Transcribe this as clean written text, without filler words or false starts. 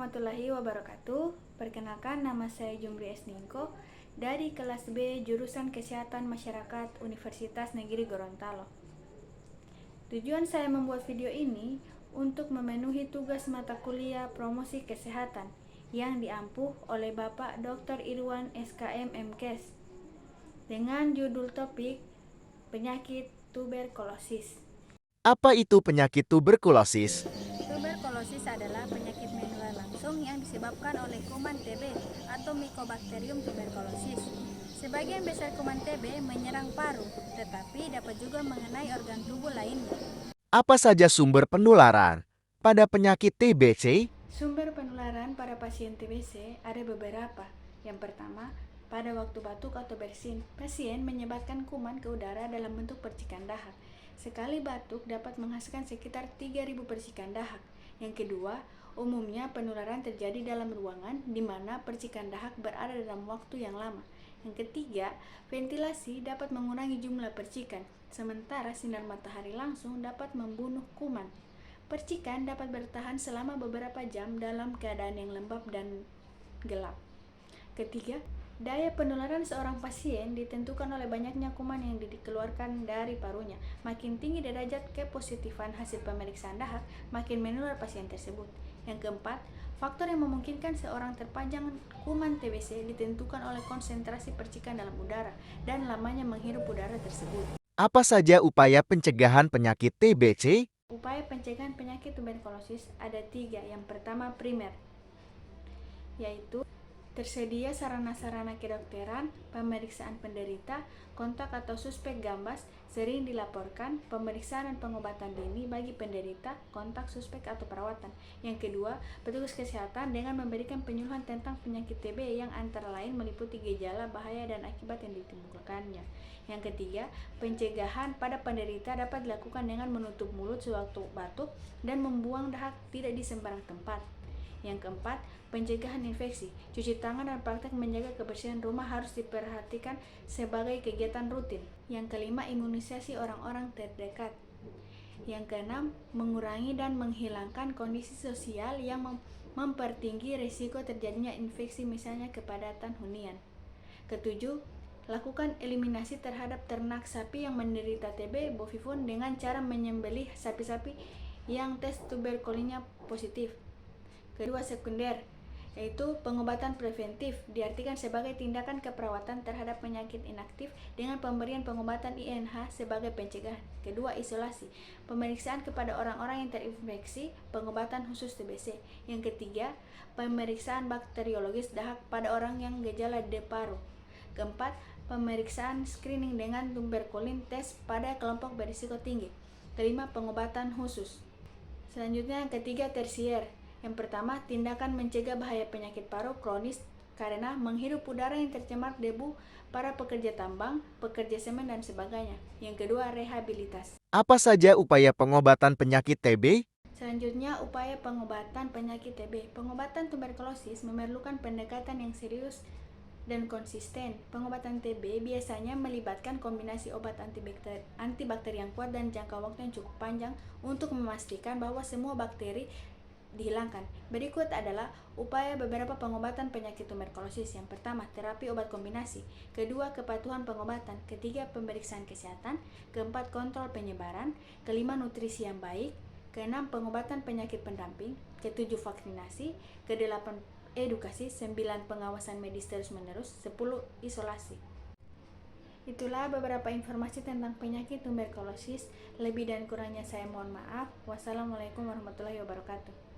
warahmatullahi wabarakatuh. Perkenalkan, nama saya Jumri Esningko dari kelas B jurusan Kesehatan Masyarakat Universitas Negeri Gorontalo. Tujuan saya membuat video ini untuk memenuhi tugas mata kuliah promosi kesehatan yang diampuh oleh Bapak Dr. Irwan SKM MKes dengan judul topik penyakit tuberkulosis. Apa itu penyakit tuberkulosis? Tuberkulosis adalah penyakit menular langsung yang disebabkan oleh kuman TB atau Mycobacterium tuberculosis. Sebagian besar kuman TB menyerang paru, tetapi dapat juga mengenai organ tubuh lainnya. Apa saja sumber penularan pada penyakit TBC? Sumber penularan pada pasien TBC ada beberapa. Yang pertama, pada waktu batuk atau bersin, pasien menyebarkan kuman ke udara dalam bentuk percikan dahak. Sekali batuk dapat menghasilkan sekitar 3.000 percikan dahak. Yang kedua, umumnya penularan terjadi dalam ruangan di mana percikan dahak berada dalam waktu yang lama. Yang ketiga, ventilasi dapat mengurangi jumlah percikan, sementara sinar matahari langsung dapat membunuh kuman. Percikan dapat bertahan selama beberapa jam dalam keadaan yang lembab dan gelap. Ketiga, daya penularan seorang pasien ditentukan oleh banyaknya kuman yang dikeluarkan dari parunya. Makin tinggi derajat kepositifan hasil pemeriksaan dahak, makin menular pasien tersebut. Yang keempat, faktor yang memungkinkan seorang terpajang kuman TBC ditentukan oleh konsentrasi percikan dalam udara dan lamanya menghirup udara tersebut. Apa saja upaya pencegahan penyakit TBC? Upaya pencegahan penyakit tuberkulosis ada 3. Yang pertama, primer, yaitu tersedia sarana-sarana kedokteran, pemeriksaan penderita, kontak atau suspek gambas, sering dilaporkan, pemeriksaan dan pengobatan dini bagi penderita, kontak suspek atau perawatan. Yang kedua, petugas kesehatan dengan memberikan penyuluhan tentang penyakit TB yang antara lain meliputi gejala, bahaya, dan akibat yang ditimbulkannya. Yang ketiga, pencegahan pada penderita dapat dilakukan dengan menutup mulut sewaktu batuk dan membuang dahak tidak di sembarang tempat. Yang keempat, pencegahan infeksi. Cuci tangan dan praktek menjaga kebersihan rumah harus diperhatikan sebagai kegiatan rutin. Yang kelima, imunisasi orang-orang terdekat. Yang keenam, mengurangi dan menghilangkan kondisi sosial yang mempertinggi risiko terjadinya infeksi, misalnya kepadatan hunian. Ketujuh, lakukan eliminasi terhadap ternak sapi yang menderita TB bovifun dengan cara menyembelih sapi-sapi yang tes tuberkulina positif. Kedua, sekunder, yaitu pengobatan preventif, diartikan sebagai tindakan keperawatan terhadap penyakit inaktif dengan pemberian pengobatan INH sebagai pencegahan. Kedua, isolasi, pemeriksaan kepada orang-orang yang terinfeksi, pengobatan khusus TBC. Yang ketiga, pemeriksaan bakteriologis dahak pada orang yang gejala D paru. Keempat, pemeriksaan screening dengan tuberkulin tes pada kelompok berisiko tinggi. Kelima, pengobatan khusus. Selanjutnya, yang ketiga, tersier. Yang pertama, tindakan mencegah bahaya penyakit paru kronis karena menghirup udara yang tercemar debu para pekerja tambang, pekerja semen, dan sebagainya. Yang kedua, rehabilitasi. Apa saja upaya pengobatan penyakit TB? Selanjutnya, upaya pengobatan penyakit TB. Pengobatan tuberkulosis memerlukan pendekatan yang serius dan konsisten. Pengobatan TB biasanya melibatkan kombinasi obat antibakteri yang kuat dan jangka waktu yang cukup panjang untuk memastikan bahwa semua bakteri dihilangkan. Berikut adalah upaya beberapa pengobatan penyakit tuberkulosis. Yang pertama, terapi obat kombinasi. Kedua, kepatuhan pengobatan. Ketiga, pemeriksaan kesehatan. Keempat, kontrol penyebaran. Kelima, nutrisi yang baik. Keenam, pengobatan penyakit pendamping. Ketujuh, vaksinasi. Kedelapan, edukasi. 9, pengawasan medis terus-menerus. 10, isolasi. Itulah beberapa informasi tentang penyakit tuberkulosis. Lebih dan kurangnya saya mohon maaf. Wassalamualaikum warahmatullahi wabarakatuh.